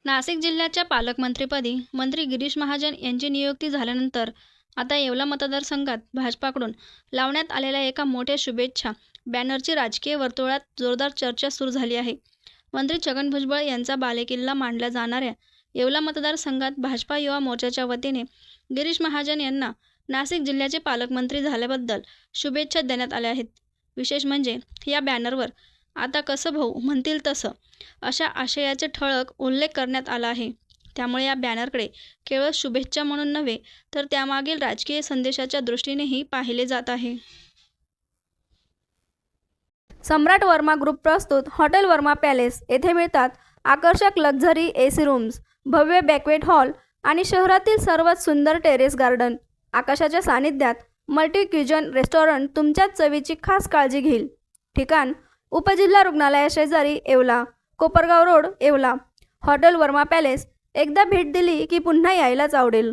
नाशिक जिल्ह्याच्या पालकमंत्रीपदी मंत्री गिरीश महाजन यांची नियुक्ती झाल्यानंतर आता येवला मतदारसंघात भाजपाकडून लावण्यात आलेल्या एका मोठ्या शुभेच्छा बॅनरची राजकीय वर्तुळात जोरदार चर्चा सुरू झाली आहे. मंत्री छगन भुजबळ यांचा बालेकिल्ला मानल्या जाणाऱ्या येवला मतदारसंघात भाजपा युवा मोर्चाच्या वतीने गिरीश महाजन यांना नाशिक जिल्ह्याचे पालकमंत्री झाल्याबद्दल शुभेच्छा देण्यात आल्या आहेत. विशेष म्हणजे या बॅनरवर आता कसं भाऊ म्हणतील तसं अशा आशयाचे ठळक उल्लेख करण्यात आला आहे. त्यामुळे या बॅनरकडे केवळ शुभेच्छा म्हणून नव्हे तर त्यामागील राजकीय संदेशाच्या दृष्टीनेही पाहिले जात आहे. सम्राट वर्मा ग्रुप प्रस्तुत हॉटेल वर्मा पॅलेस येथे मिळतात आकर्षक लक्झरी एसी रूम्स, भव्य बॅक्वेट हॉल आणि शहरातील सर्वात सुंदर टेरेस गार्डन. आकाशाच्या सानिध्यात मल्टी क्युजन रेस्टॉरंट तुमच्या चवीची खास काळजी घेईल. ठिकाण उपजिल्हा रुग्णालयाशेजारी Yeola, Kopargaon road, Yeola. Hotel Varma palace एकदा भेट दिली की पुन्हा यायलाच आवडेल.